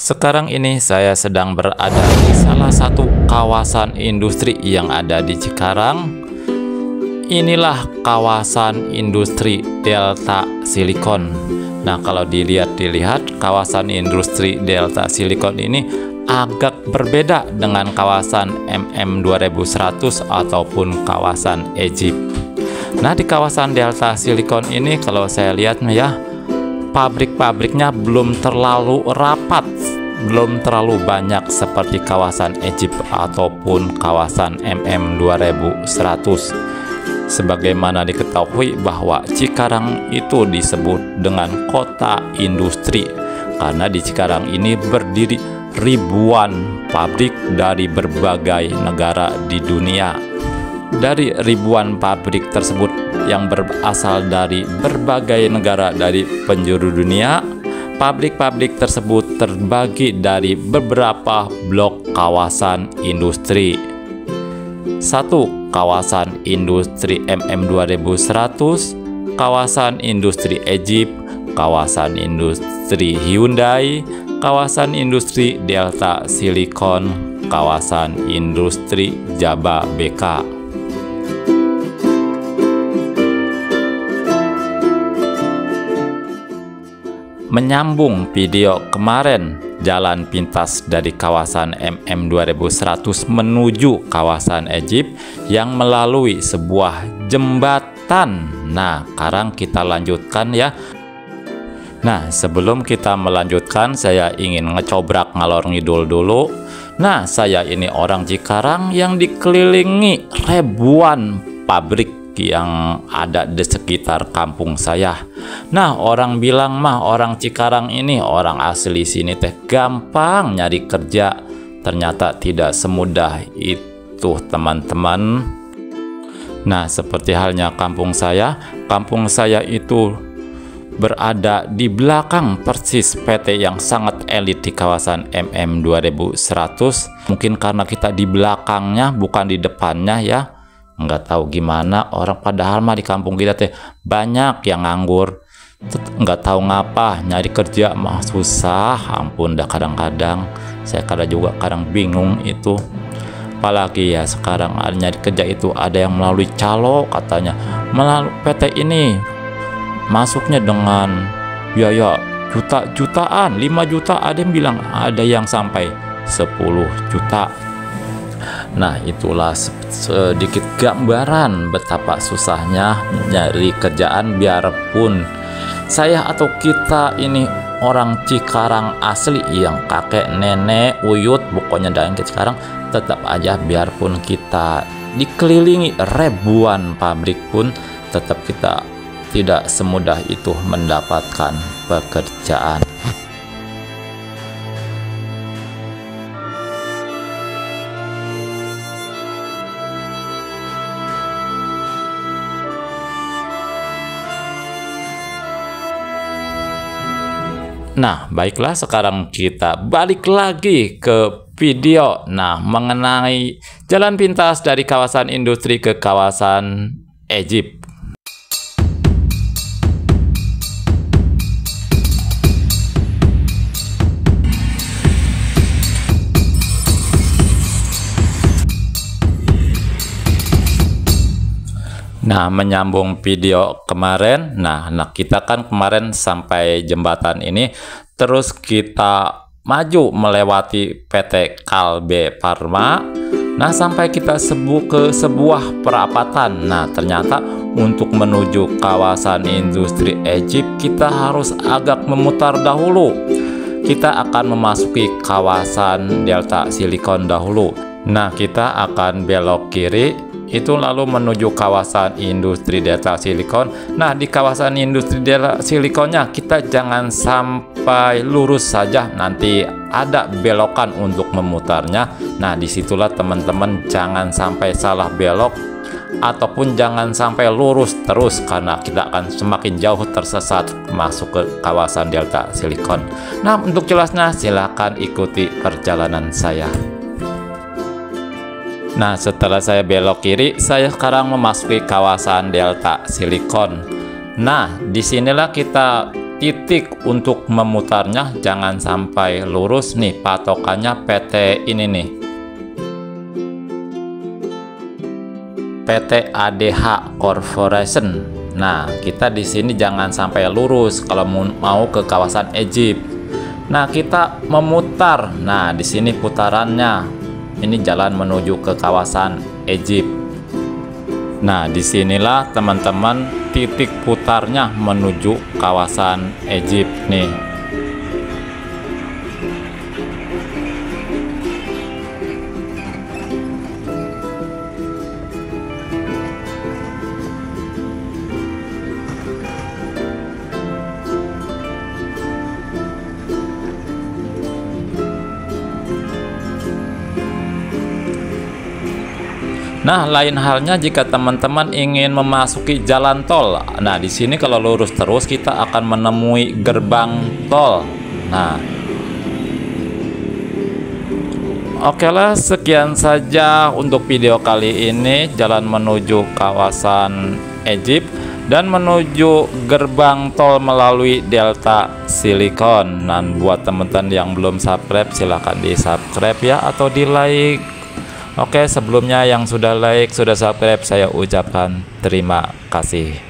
Sekarang ini saya sedang berada di salah satu kawasan industri yang ada di Cikarang. Inilah kawasan industri Delta Silicon. Nah, kalau dilihat kawasan industri Delta Silicon ini agak berbeda dengan kawasan MM2100 ataupun kawasan Egypt. Nah, di kawasan Delta Silicon ini kalau saya lihat ya, pabrik-pabriknya belum terlalu rapat, belum terlalu banyak seperti kawasan Egypt ataupun kawasan MM2100. Sebagaimana diketahui bahwa Cikarang itu disebut dengan kota industri karena di Cikarang ini berdiri ribuan pabrik dari berbagai negara di dunia. Dari ribuan pabrik tersebut yang berasal dari berbagai negara dari penjuru dunia, pabrik-pabrik tersebut terbagi dari beberapa blok kawasan industri. 1. Kawasan industri MM2100, kawasan industri Egypt, kawasan industri Hyundai, kawasan industri Delta Silicon, kawasan industri Jababeka. Menyambung video kemarin, jalan pintas dari kawasan MM2100 menuju kawasan Egypt yang melalui sebuah jembatan. Nah, sekarang kita lanjutkan ya. Nah, sebelum kita melanjutkan, saya ingin ngecobrak ngalor ngidul dulu. Nah, saya ini orang Cikarang yang dikelilingi ribuan pabrik yang ada di sekitar kampung saya. Nah, orang bilang mah orang Cikarang ini, orang asli sini teh gampang nyari kerja. Ternyata tidak semudah itu, teman-teman. Nah, seperti halnya kampung saya itu berada di belakang persis PT yang sangat elit di kawasan MM2100. Mungkin karena kita di belakangnya bukan di depannya ya. Nggak tahu gimana orang, padahal mah di kampung kita teh banyak yang nganggur, nggak tahu ngapa nyari kerja mah susah, ampun dah. Kadang-kadang saya juga kadang bingung itu, apalagi ya sekarang nyari kerja itu ada yang melalui calo, katanya melalui PT ini masuknya dengan biaya jutaan, 5 juta, ada yang bilang ada yang sampai 10 juta. Nah, itulah sedikit gambaran betapa susahnya nyari kerjaan. Biarpun saya atau kita ini orang Cikarang asli yang kakek nenek uyut pokoknya dari Cikarang, tetap aja biarpun kita dikelilingi ribuan pabrik pun tetap kita tidak semudah itu mendapatkan pekerjaan. Nah, baiklah, sekarang kita balik lagi ke video. Nah, mengenai jalan pintas dari kawasan industri ke kawasan Egypt. Nah, menyambung video kemarin, nah kita kan kemarin sampai jembatan ini, terus kita maju melewati PT Kalbe Pharma. Nah, sampai kita ke sebuah perapatan. Nah, ternyata untuk menuju kawasan industri Egypt kita harus agak memutar dahulu. Kita akan memasuki kawasan Delta Silicon dahulu. Nah, kita akan belok kiri itu lalu menuju kawasan industri Delta Silicon. Nah, di kawasan industri Delta Siliconnya kita jangan sampai lurus saja, nanti ada belokan untuk memutarnya. Nah, disitulah teman-teman jangan sampai salah belok ataupun jangan sampai lurus terus, karena kita akan semakin jauh tersesat masuk ke kawasan Delta Silicon. Nah, untuk jelasnya silakan ikuti perjalanan saya. Nah, setelah saya belok kiri, saya sekarang memasuki kawasan Delta Silicon. Nah, disinilah kita titik untuk memutarnya jangan sampai lurus nih, patokannya PT ini nih, PT ADH Corporation. Nah, kita di sini jangan sampai lurus kalau mau ke kawasan Egypt. Nah, kita memutar. Nah, di sini putarannya. Ini jalan menuju ke kawasan Egypt. Nah, disinilah teman-teman titik putarnya menuju kawasan Egypt nih. Nah, lain halnya jika teman-teman ingin memasuki jalan tol. Nah, di sini kalau lurus terus kita akan menemui gerbang tol. Nah, oke lah, sekian saja untuk video kali ini, jalan menuju kawasan Egypt dan menuju gerbang tol melalui Delta Silicon. Dan buat teman-teman yang belum subscribe, silahkan di subscribe ya, atau di like. Oke, sebelumnya yang sudah like, sudah subscribe, saya ucapkan terima kasih.